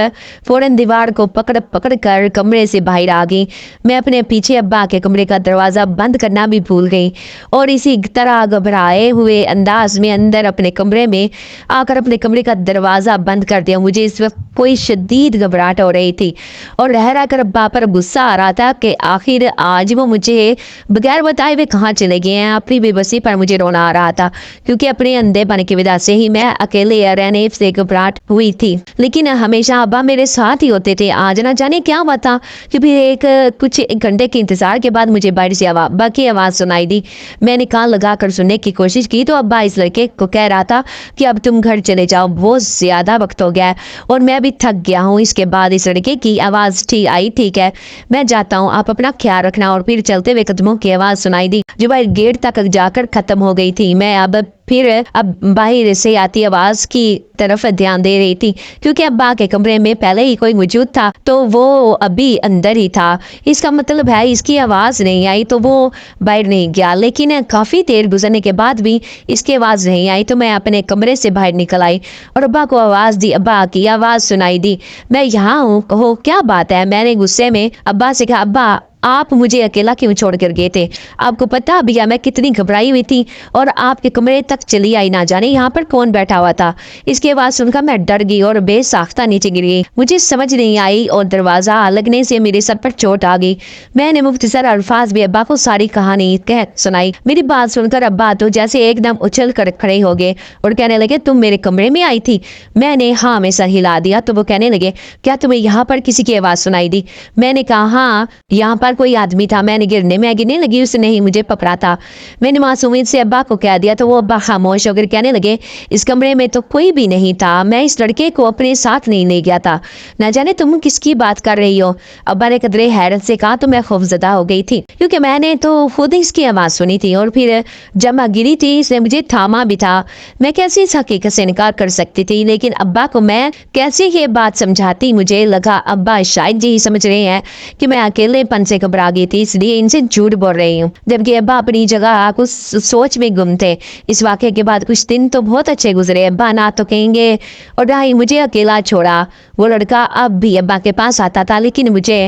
फौरन दीवार को पकड़ कर कमरे से बाहर आ गई। मैं अपने पीछे अब्बा के कमरे का दरवाज़ा बंद करना भी भूल गई और इसी तरह घबराए हुए अंदाज में अंदर अपने कमरे में आकर अपने कमरे का दरवाज़ा बंद कर दिया। मुझे इस वक्त कोई शदीद घबराहट हो रही थी और रह रह कर अब्बा पर गुस्सा आ रहा था कि आखिर आज वो मुझे बगैर बताए हुए कहाँ चले गए हैं। अपनी बेबसी पर मुझे रोना आ रहा था क्योंकि अपने अंधेपन की वजह से ही मैं अकेले रहने से घबराहट हुई थी, लेकिन हमेशा अब्बा मेरे साथ ही होते थे। आज ना जाने क्या हुआ था कि फिर कुछ घंटे के इंतजार के बाद मुझे बाहर से अब्बा की आवाज़ सुनाई दी। मैंने कान लगाकर सुनने की कोशिश की तो अब्बा इस लड़के को कह रहा था कि अब तुम घर चले जाओ, बहुत ज़्यादा वक्त हो गया है और मैं भी थक गया हूँ। इसके बाद इस लड़के की आवाज़ ठीक है मैं जाता हूँ, आप अपना ख्याल रखना। और फिर चलते हुए कदमों की आवाज़ सुनाई दी जो बाहर गेट तक जाकर खत्म हो गई थी। मैं अब बाहर से आती आवाज़ की तरफ ध्यान दे रही थी क्योंकि अब्बा के कमरे में पहले ही कोई मौजूद था तो वो अभी अंदर ही था। इसका मतलब है इसकी आवाज़ नहीं आई तो वो बाहर नहीं गया, लेकिन काफ़ी देर गुजरने के बाद भी इसकी आवाज़ नहीं आई तो मैं अपने कमरे से बाहर निकल आई और अब्बा को आवाज़ दी। अब्बा की आवाज़ सुनाई दी, मैं यहाँ हूँ, कहो क्या बात है। मैंने गुस्से में अब्बा से कहा, अब्बा आप मुझे अकेला क्यों छोड़ कर गए थे। आपको पता भैया मैं कितनी घबराई हुई थी और आपके कमरे तक चली आई, ना जाने यहाँ पर कौन बैठा हुआ था। इसकी आवाज़ सुनकर मैं डर गई और बेसाख्ता नीचे गिर गई। मुझे समझ नहीं आई और दरवाज़ा लगने से मेरे सर पर चोट आ गई। मैंने मुख्तसर अल्फाज भी अब्बा को सारी कहानी कह सुनाई। मेरी बात सुनकर अब्बा तो जैसे एकदम उछल कर खड़े हो गए और कहने लगे, तुम मेरे कमरे में आई थी। मैंने हाँ में सर हिला दिया तो वो कहने लगे, क्या तुम्हें यहाँ पर किसी की आवाज़ सुनाई दी। मैंने कहा हाँ यहाँ पर कोई आदमी था। मैंने गिरने लगी, उसने ही मुझे पकड़ा था। मैंने मासूमियत से अब्बा को कह दिया तो वो अब्बा खामोश होकर कहने लगे, इस कमरे में तो कोई भी नहीं था, मैं इस लड़के को अपने साथ नहीं ले गया था, ना जाने तुम किसकी बात कर रही हो। अब्बा ने कदरे हैरत से कहा तो मैं खौफजदा हो गई थी क्योंकि मैंने तो खुद ही इसकी आवाज़ सुनी थी और फिर जब मैं गिरी थी इसने मुझे थामा भी था। मैं कैसे इस हकीकत से इनकार कर सकती थी, लेकिन अब्बा को मैं कैसे ये बात समझाती। मुझे लगा अब्बा शायद यही समझ रहे हैं कि मैं अकेलेपन से से घबरा गई थी, इसलिए इनसे झूठ बोल रही हूँ। जबकि अब्बा अपनी जगह कुछ सोच में गुम थे। इस वाक़े के बाद कुछ दिन तो बहुत अच्छे गुजरे। अब्बा ना तो कहेंगे और ना ही मुझे अकेला छोड़ा। वो लड़का अब भी अब्बा के पास आता था, लेकिन मुझे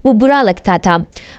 वो बुरा लगता था।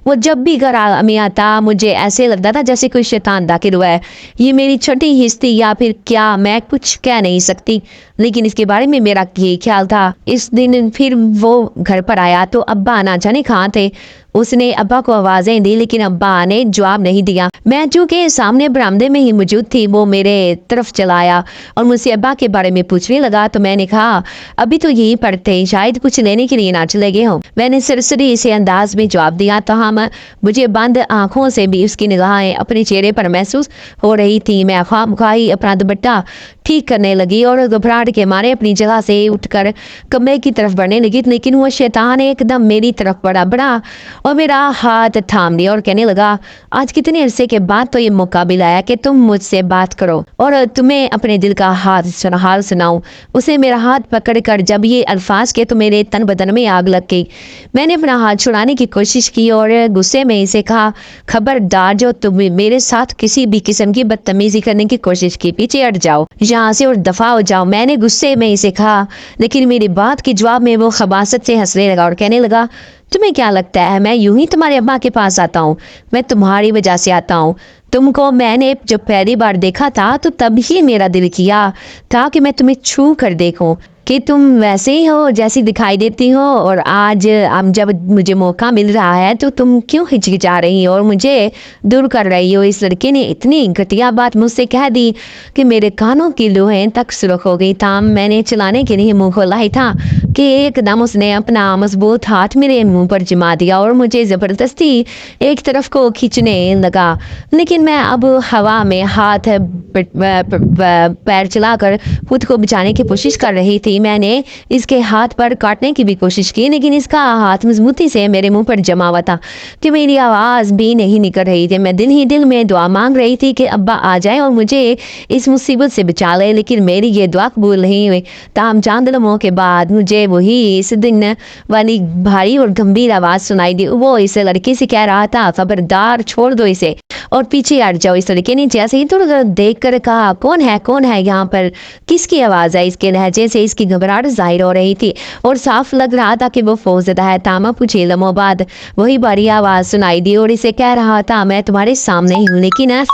वो जब भी घर में आता मुझे ऐसे लगता था जैसे कोई शैतान दाखिल हुआ है। ये मेरी छठी हिस्स थी या फिर क्या, मैं कुछ कह नहीं सकती, लेकिन इसके बारे में मेरा ये ख्याल था। इस दिन फिर वो घर पर आया तो अब्बा ना जाने कहाँ थे। उसने अब्बा को आवाजें दी, लेकिन अब्बा ने जवाब नहीं दिया। मैं चूंकि सामने बरामदे में ही मौजूद थी, वो मेरे तरफ चला आया और मुझसे अब्बा के बारे में पूछने लगा। तो मैंने कहा अभी तो यही पढ़ते, शायद कुछ लेने के लिए ना चले गए हों। मैंने सरसरी से अंदाज में जवाब दिया। तो हम मुझे बंद आंखों से भी उसकी निगाहें अपने चेहरे पर महसूस हो रही थी। मैं खामखाई अपना दुपट्टा ठीक करने लगी और घबराहट के मारे अपनी जगह से उठकर कमरे की तरफ बढ़ने लगी, लेकिन वो शैतान एकदम मेरी तरफ बढ़ा और मेरा हाथ थाम लिया और कहने लगा, आज कितने अरसे के बाद तो ये मौका भी लाया कि तुम मुझसे बात करो और तुम्हें अपने दिल का हाल सुनाऊं। उसे मेरा हाथ पकड़कर जब ये अल्फाज के तो मेरे तन बदन में आग लग गई। मैंने अपना हाथ छुड़ाने की कोशिश की और गुस्से में इसे कहा, खबरदार जो तुम मेरे साथ किसी भी किस्म की बदतमीजी करने की कोशिश की, पीछे हट जाओ यहाँ से और दफा हो जाओ। मैंने गुस्से में इसे कहा, लेकिन मेरी बात के जवाब में वो खबासत से हंसने लगा और कहने लगा, तुम्हें क्या लगता है मैं यूं ही तुम्हारे अब्बा के पास आता हूँ? मैं तुम्हारी वजह से आता हूँ। तुमको मैंने जब पहली बार देखा था तो तब ही मेरा दिल किया था कि मैं तुम्हें छू कर देखूं कि तुम वैसे ही हो जैसी दिखाई देती हो, और आज जब मुझे मौका मिल रहा है तो तुम क्यों हिचकिचा रही हो और मुझे दूर कर रही हो? इस लड़के ने इतनी घटिया बात मुझसे कह दी कि मेरे कानों की लौहें तक सुर्ख हो गई। था मैंने चलाने के लिए मुंह खोला ही था कि एकदम उसने अपना मजबूत हाथ मेरे मुंह पर जमा दिया और मुझे ज़बरदस्ती एक तरफ को खींचने लगा। लेकिन मैं अब हवा में हाथ पैर चलाकर खुद को बचाने की कोशिश कर रही थी। मैंने इसके हाथ पर काटने की भी कोशिश की, लेकिन इसका हाथ मजबूती से मेरे मुंह पर जमा हुआ था कि मेरी आवाज भी नहीं निकल रही थी। मैं दिल ही दिल में दुआ मांग रही थी कि अब्बा आ जाए और मुझे इस मुसीबत से बचा ले, लेकिन मेरी ये दुआ कबूल नहीं हुई। ताम चंद लम्हों के बाद मुझे वही इस दिन वाली भारी और गंभीर आवाज सुनाई दी। वो इस लड़के से कह रहा था, खबरदार छोड़ दो इसे और पीछे हट जाओ। इस लड़के ने जैसे ही थोड़ा देख कर कहा, कौन है यहाँ पर, किसकी आवाज है? इसके लहजे से इसकी घबराहट जाहिर हो रही थी और साफ लग रहा था कि वो फौजदा है। तामा कुछ लम्हों बाद वही बारी आवाज सुनाई दी और इसे कह रहा था, मैं तुम्हारे सामने ही हूँ, लेकिन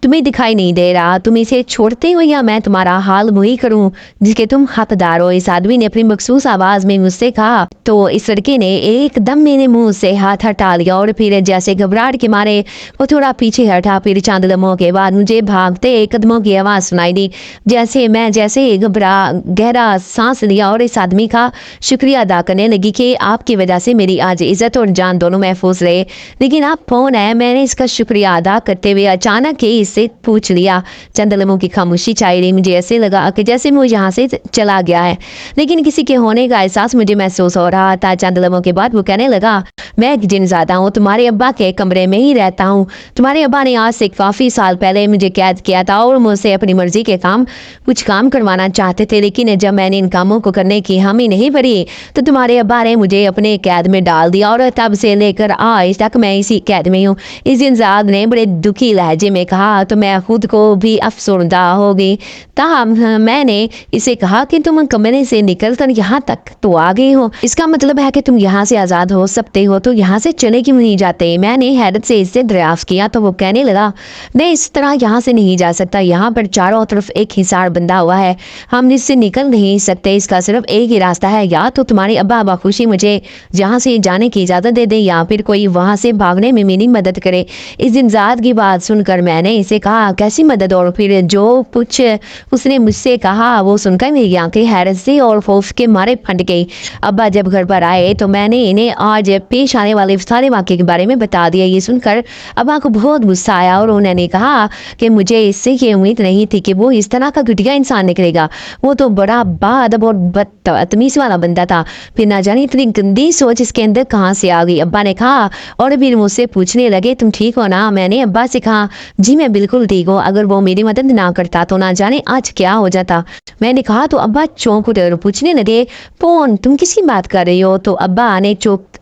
तुम्हें दिखाई नहीं दे रहा। तुम इसे छोड़ते हो या मैं तुम्हारा हाल वही करूं जिसके तुम हकदार हो? इस आदमी ने अपनी मखसूस आवाज में मुझसे कहा। तो इस लड़के ने एकदम मेरे मुंह से हाथ हटा लिया और फिर जैसे घबराहट के मारे वो थोड़ा पीछे हटा। फिर चंद लम्हों के बाद मुझे भागते कदमों की आवाज सुनाई दी। जैसे गहरा सांस लिया और इस आदमी का शुक्रिया अदा करने लगी कि आपकी वजह से मेरी आज इज्जत और जान दोनों महफूज रहे। लेकिन आप कौन है? मैंने इसका शुक्रिया अदा करते हुए अचानक ही से पूछ लिया। चंद लम्हों की खामोशी छाई रही। मुझे ऐसे लगा कि जैसे वो यहाँ से चला गया है, लेकिन किसी के होने का एहसास मुझे महसूस हो रहा था। चंद लम्हों के बाद वो कहने लगा, मैं एक जिनज़ादा हूँ, तुम्हारे अब्बा के कमरे में ही रहता हूँ। तुम्हारे अब्बा ने आज से काफ़ी साल पहले मुझे कैद किया था और मुझसे अपनी मर्जी के कुछ काम करवाना चाहते थे, लेकिन जब मैंने इन कामों को करने की हामी नहीं भरी तो तुम्हारे अब्बा ने मुझे अपने कैद में डाल दिया और तब से लेकर आज तक मैं इसी कैद में हूँ। इस जिनज़ाद ने बड़े दुखी लहजे में कहा। तो मैं खुद को भी अफसरदा हो गई। ताहम मैंने इसे कहा कि तुम कमरे से निकल कर यहाँ तक तो आ गई हो, इसका मतलब है कि तुम यहाँ से आज़ाद हो सकते हो, तो यहाँ से चले क्यों नहीं जाते? मैंने हैरत से इससे दरियाफ्त किया। तो वो कहने लगा, मैं इस तरह यहाँ से नहीं जा सकता। यहाँ पर चारों तरफ एक हिसार बंधा हुआ है, हम इससे निकल नहीं सकते। इसका सिर्फ एक ही रास्ता है, या तो तुम्हारे अब्बा बखुशी मुझे यहाँ से जाने की इजाज़त दे दे या फिर कोई वहाँ से भागने में मेरी मदद करे। इस जिनज़ाद की बात सुनकर मैंने इसे कहा, कैसी मदद? और फिर जो कुछ उसने मुझसे कहा वो सुनकर मेरी आंखें हैरत से और खौफ के मारे फट गई। अब्बा जब घर पर आए तो मैंने इन्हें आज पेश आने वाले सारे वाक़े के बारे में बता दिया। ये सुनकर अब्बा को बहुत गुस्सा आया और उन्होंने कहा कि मुझे इससे ये उम्मीद नहीं थी कि वो इस तरह का घटिया इंसान निकलेगा। वो तो बड़ा बाअदब और बदतमीज़ी वाला बंदा था। फिर ना जाने इतनी गंदी सोच इसके अंदर कहाँ से आ गई, अब्बा ने कहा। और फिर मुझसे पूछने लगे, तुम ठीक हो ना? मैंने अब्बा से कहा, जी मैं बिल्कुल ठीक हूँ। अगर वो मेरी मदद ना करता तो ना जाने आज क्या हो जाता। मैंने कहा तो अब्बा चौंक उठे और पूछने लगे, कौन? तुम किसकी बात कर रही हो? तो अब्बा ने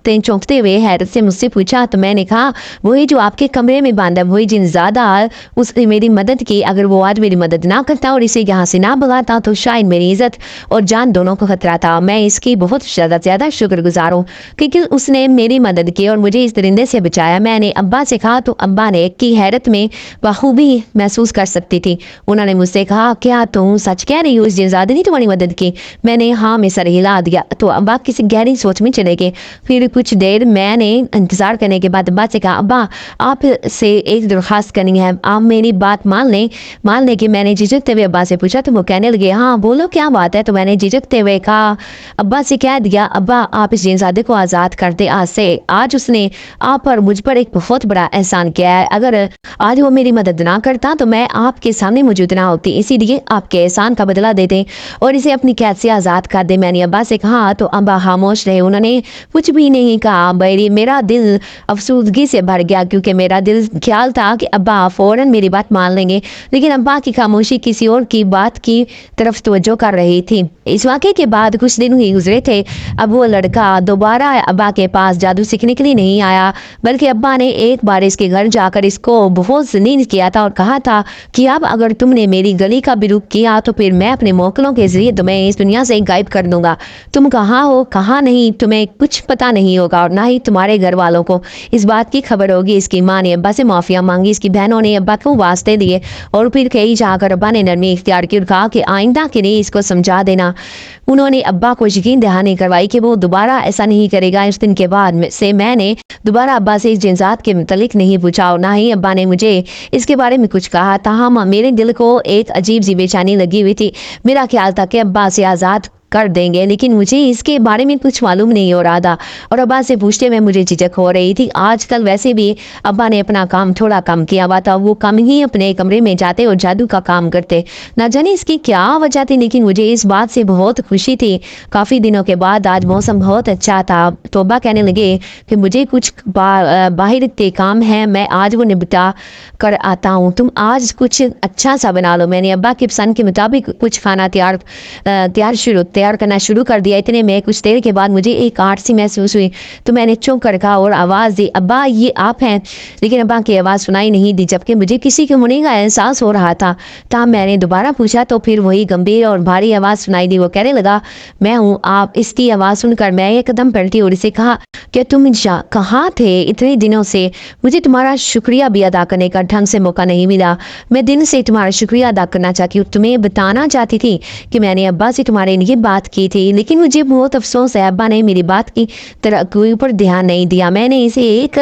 चौंकते हुए हैरत से मुझसे पूछा। तो मैंने कहा वही जो आपके कमरे में बांधा, वही जिन ज़्यादा उसने मेरी मदद की। अगर वो आज मेरी मदद ना करता और इसे यहाँ से ना भगाता तो शायद मेरी इज्जत और जान दोनों को खतरा था। मैं इसकी बहुत ज़्यादा शुक्रगुजार हूँ क्योंकि उसने मेरी मदद की और मुझे इस दरिंदे से बचाया। मैंने अब्बा से कहा तो अब्बा ने की हैरत में बखूबी महसूस कर सकती थी। उन्होंने मुझसे कहा क्या तुम सच कह रही हो, इस जिनजादे ने तुम्हारी मदद की? मैंने हाँ में सर हिला दिया। तो अब्बा किसी गहरी सोच में चले गए। फिर कुछ देर मैंने इंतज़ार करने के बाद अब्बा से कहा अब्बा आप से एक दरख्वास्त करनी है, आप मेरी बात मान लें कि मैंने झिझकते हुए अब्बा से पूछा। तो वो कहने लगे हाँ बोलो क्या बात है। तो मैंने झिझकते हुए कहा अब्बा से कह दिया अब्बा आप इस जिनजादे को आज़ाद कर दे आज से। आज उसने आप पर मुझ पर एक बहुत बड़ा एहसान किया है। अगर आज वो मेरी मदद ना करता तो मैं आपके सामने मौजूद ना होती, इसीलिए आपके एहसान का बदला दे दें और इसे अपनी कैद से आज़ाद कर दे। मैंने अब्बा से कहा तो अब्बा खामोश रहे, उन्होंने कुछ भी नहीं कहा। मेरा दिल अफसोसगी से भर गया क्योंकि मेरा दिल ख्याल था कि अब्बा फ़ौरन मेरी बात मान लेंगे, लेकिन अब्बा की खामोशी किसी और की बात की तरफ तवज्जो कर रही थी। इस वाक़े के बाद कुछ दिन ही गुजरे थे। अब वो लड़का दोबारा अब्बा के पास जादू सीखने के लिए नहीं आया, बल्कि अब्बा ने एक बार इसके घर जाकर इसको बहुत ज़लील किया था और कहा था कि अब अगर तुमने मेरी गली का भी रुख किया तो फिर मैं अपने मोकलों के जरिए तुम्हें इस दुनिया से गायब कर दूंगा। तुम कहाँ हो कहाँ नहीं तुम्हें कुछ पता नहीं होगा और ना ही तुम्हारे घर वालों को इस बात की खबर होगी। इसकी माँ ने अब्बा से माफ़िया मांगी, इसकी बहनों ने अब्बा को वास्ते दिए और फिर कहीं जाकर अब्बा ने नरमी इख्तियार की और कहा कि आइंदा के लिए इसको समझा देना। उन्होंने अब्बा को यकीन दहानी करवाई कि वो दोबारा ऐसा नहीं करेगा। इस दिन के बाद से मैंने दोबारा अब्बा से इस जिनजात के मुतलिक नहीं पूछा और ना ही अब्बा ने मुझे इसके बारे में कुछ कहा। ताहम मेरे दिल को एक अजीब सी बेचैनी लगी हुई थी। मेरा ख्याल था कि अब्बा से आज़ाद कर देंगे, लेकिन मुझे इसके बारे में कुछ मालूम नहीं हो रहा था और अब्बा से पूछते में मुझे झिझक हो रही थी। आजकल वैसे भी अब्बा ने अपना काम थोड़ा कम किया हुआ था, वो कम ही अपने कमरे में जाते और जादू का काम करते। ना जाने इसकी क्या वजह थी, लेकिन मुझे इस बात से बहुत खुशी थी। काफ़ी दिनों के बाद आज मौसम बहुत अच्छा था तो अब्बा कहने लगे कि मुझे कुछ बाहर के काम है, मैं आज वो निपटा कर आता हूँ, तुम आज कुछ अच्छा सा बना लो। मैंने अब्बा की पसंद के मुताबिक कुछ खाना तैयार करना शुरू कर दिया। इतने में कुछ देर के बाद मुझे एक आट सी महसूस हुई तो मैंने चौंक कर कहा और आवाज़ दी अब्बा ये आप हैं, लेकिन अब्बा की आवाज़ सुनाई नहीं दी जबकि मुझे किसी के होने का एहसास हो रहा था। तब मैंने दोबारा पूछा तो फिर वही गंभीर और भारी आवाज़ सुनाई दी। वो कहने लगा मैं हूँ आप। इसकी आवाज़ सुनकर मैं एक कदम पलटी और इसे कहा कि तुम कहाँ थे इतने दिनों से? मुझे तुम्हारा शुक्रिया भी अदा करने का ढंग से मौका नहीं मिला। मैं दिन से तुम्हारा शुक्रिया अदा करना चाहती हूँ, तुम्हें बताना चाहती थी कि मैंने अब्बा से तुम्हारे लिए बात की थी, लेकिन मुझे बहुत अफसोस है अब्बा ने मेरी बात की तरह कोई ऊपर ध्यान नहीं दिया। मैंने इसे एक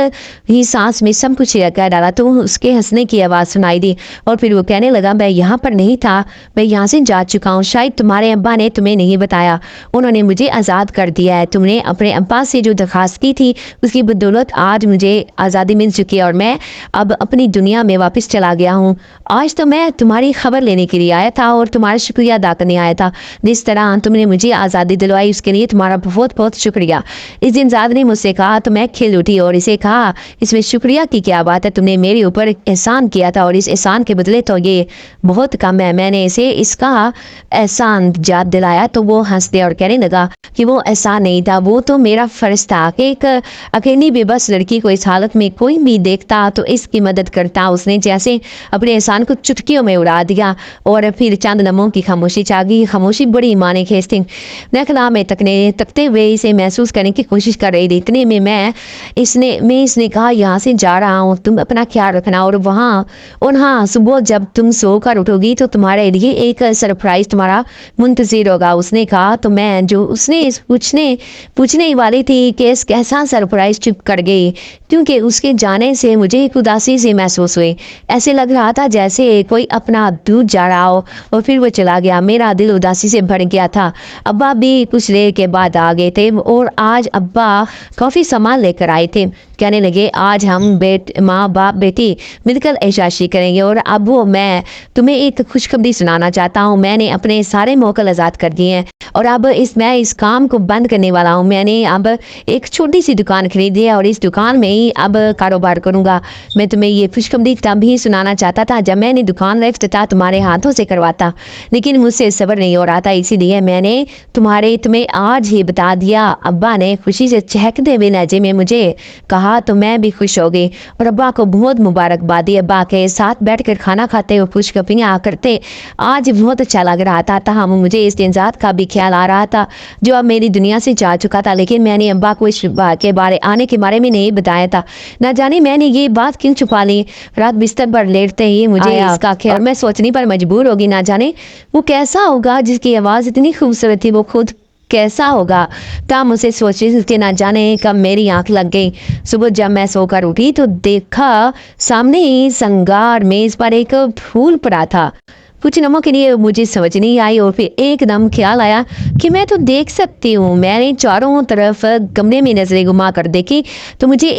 ही सांस में सब कुछ कह डाला तो उसके हंसने की आवाज़ सुनाई दी और फिर वो कहने लगा मैं यहाँ पर नहीं था, मैं यहाँ से जा चुका हूँ। शायद तुम्हारे अब्बा ने तुम्हें नहीं बताया, उन्होंने मुझे आज़ाद कर दिया है। तुमने अपने अब्बा से जो दरख्वास्त की थी उसकी बदौलत आज मुझे आज़ादी मिल चुकी है और मैं अब अपनी दुनिया में वापस चला गया हूँ। आज तो मैं तुम्हारी खबर लेने के लिए आया था और तुम्हारा शुक्रिया अदा करने आया था। जिस तरह तुमने मुझे आज़ादी दिलवाई उसके लिए तुम्हारा बहुत बहुत शुक्रिया। इस दिन ज़ाद ने मुझसे कहा तो मैं खिल उठी और इसे कहा इसमें शुक्रिया की क्या बात है, तुमने मेरे ऊपर एहसान किया था और इस एहसान के बदले तो ये बहुत कम है। मैंने इसे इसका एहसान याद दिलाया तो वो हंस दे और कहने लगा कि वो एहसान नहीं था, वो तो मेरा फ़र्ज था कि एक अकेली बेबस लड़की को इस हालत में कोई भी देखता तो इसकी मदद करता। उसने जैसे अपने एहसान को चुटकियों में उड़ा दिया और फिर चंद लम्हों की खामोशी छा गई। खामोशी बड़ी माने खेज थी। नखला में तकते हुए इसे महसूस करने की कोशिश कर रही थी। इतने में इसने कहा यहाँ से जा रहा हूँ, तुम अपना ख्याल रखना और हाँ सुबह जब तुम सोकर उठोगी तो तुम्हारे लिए एक सरप्राइज तुम्हारा मुंतजिर होगा। उसने कहा तो मैं जो उसने पूछने वाली थी कि कैसा सरप्राइज चुप कर गई क्योंकि उसके जाने से मुझे एक उदासी सी महसूस हुई। ऐसे लग रहा था जैसे कोई अपना दूध जा रहा हो और फिर वो चला गया। मेरा दिल उदासी से भर गया था। अब्बा भी कुछ देर के बाद आ गए थे और आज अब्बा काफ़ी सामान लेकर आए थे। कहने लगे आज हम माँ बाप बेटी मिलकर ऐशाशी करेंगे और अब मैं तुम्हें एक खुशखबरी सुनाना चाहता हूँ। मैंने अपने सारे मोकल आज़ाद कर दिए हैं और अब मैं इस काम को बंद करने वाला हूँ। मैंने अब एक छोटी सी दुकान खरीदी है और इस दुकान में ही अब कारोबार करूँगा। मैं तुम्हें ये खुशखबरी तभी सुनाना चाहता था जब मैंने दुकान इफ्तिताह तुम्हारे हाथों से करवाता, लेकिन मुझसे सब्र नहीं हो रहा था, इसीलिए मैंने तुम्हें आज ही बता दिया। अब्बा ने खुशी से चहकते हुए लहजे में मुझे कहा तो मैं भी खुश हो गई और अब्बा को बहुत मुबारकबाद दी। अब्बा के साथ बैठकर खाना खाते हुए खुशखबरियाँ करते आज बहुत अच्छा लग रहा था। तहाँ मुझे इस इंजात का भी ख्याल आ रहा था जो अब मेरी दुनिया से जा चुका था, लेकिन मैंने अब्बा को इस के बारे में नहीं बताया था। न जाने मैंने ये बात क्यों छुपा ली। रात बिस्तर पर लेटते ही मुझे इसका ख्याल मैं सोचने पर मजबूर होगी। ना जाने वो कैसा होगा जिसकी आवाज़ इतनी खूबसूरत थी, वो खुद कैसा होगा। तब उसे सोचे ना जाने कब मेरी आंख लग गई। सुबह जब मैं सोकर उठी तो देखा सामने ही संगार मेज पर एक फूल पड़ा था। कुछ लम्हों के लिए मुझे समझ नहीं आई और फिर एकदम ख्याल आया कि मैं तो देख सकती हूँ। मैंने चारों तरफ कमरे में नजरें घुमा कर देखी तो मुझे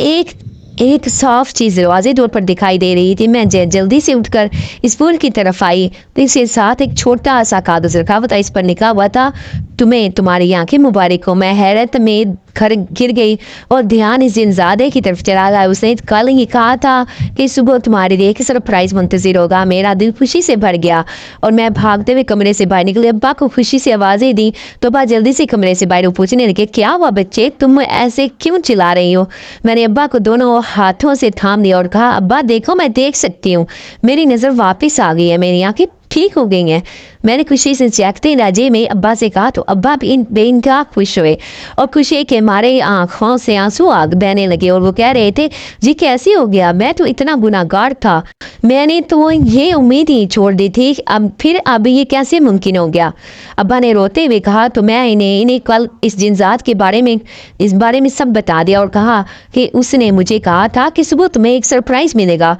एक साफ चीज दरवाजे डोर पर दिखाई दे रही थी। मैं जल्दी से उठकर इस फूल की तरफ आई तो इसके साथ एक छोटा सा कागज रखा हुआ था। इस पर लिखा हुआ था तुम्हें तुम्हारी आंखें मुबारक हो। मैं हैरत में घर गिर गई और ध्यान इस जिनजादे की तरफ चला गया। उसने कल ही कहा था कि सुबह तुम्हारे लिए एक सरप्राइज मुंतजिर होगा। मेरा दिल खुशी से भर गया और मैं भागते हुए कमरे से बाहर निकली। अब्बा को खुशी से आवाज़ें दी तो अब्बा जल्दी से कमरे से बाहर पूछने लगे क्या हुआ बच्चे, तुम ऐसे क्यों चिल्ला रही हो। मैंने अब्बा को दोनों हाथों से थाम लिया और कहा अब्बा देखो मैं देख सकती हूँ, मेरी नज़र वापस आ गई है, मेरी आंखें ठीक हो गई हैं। मैंने खुशी से चहकते लहजे में अब्बा से कहा तो अब्बा भी बेइंतहा खुश हुए और खुशी के मारे आंखों से आंसू आग बहने लगे और वो कह रहे थे जी कैसे हो गया, मैं तो इतना गुनाहगार था, मैंने तो ये उम्मीद ही छोड़ दी थी, अब ये कैसे मुमकिन हो गया। अब्बा ने रोते हुए कहा तो मैं इन्हें कल इस जिनजात के बारे में सब बता दिया और कहा कि उसने मुझे कहा था कि सुबह तुम्हें एक सरप्राइज मिलेगा,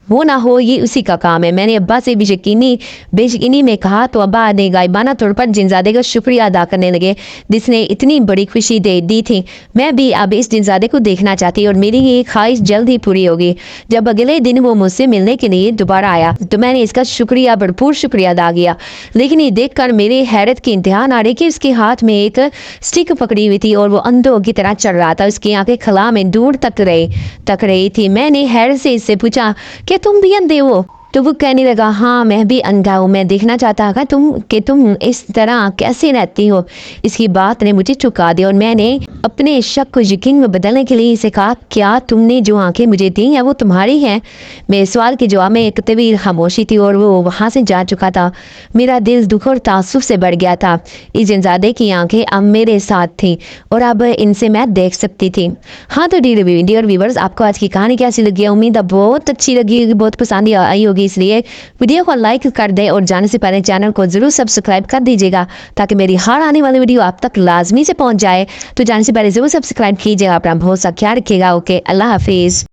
वो ना हो ये उसी का काम है। मैंने अब्बा से बेयकीनी में कहा तो अब्बा ने गायबाना तौर पर जिनजादे का शुक्रिया अदा करने लगे जिसने इतनी बड़ी खुशी दे दी थी। मैं भी अब इस जिनजादे को देखना चाहती और मेरी ये ख्वाहिश जल्द ही पूरी होगी। जब अगले दिन वो मुझसे मिलने के लिए दोबारा आया तो मैंने इसका भरपूर शुक्रिया अदा किया, लेकिन ये देख कर मेरे हैरत की इंतहा ना रही कि उसके हाथ में एक स्टिक पकड़ी हुई थी और वो अंधों की तरह चल रहा था। उसकी आंखें खला में दूर तक रही थी। मैंने हैरत से इससे पूछा कि तुम भी अंधे हो? तो वो कहने लगा हाँ मैं भी अंधा हूँ, मैं देखना चाहता था तुम इस तरह कैसे रहती हो। इसकी बात ने मुझे चुका दिया और मैंने अपने शक को यकीन में बदलने के लिए इसे कहा क्या तुमने जो आंखें मुझे दी हैं वो तुम्हारी हैं। मेरे सवाल के जवाब में एक तवील खामोशी थी और वो वहाँ से जा चुका था। मेरा दिल दुख और तासुब से बढ़ गया था। इस जिनजादे की आंखें अब मेरे साथ थी और अब इनसे मैं देख सकती थी। हाँ तो डियर व्यूअर्स आपको आज की कहानी कैसी लगी है, उम्मीद है बहुत अच्छी लगी होगी, बहुत पसंद आई होगी, इसलिए वीडियो को लाइक कर दे और जाने से पहले चैनल को जरूर सब्सक्राइब कर दीजिएगा ताकि मेरी हर आने वाली वीडियो आप तक लाजमी से पहुंच जाए। तो जाने से पहले जरूर सब्सक्राइब कीजिएगा। अपना बहुत सा ख्याल रखिएगा। ओके, अल्लाह हाफिज।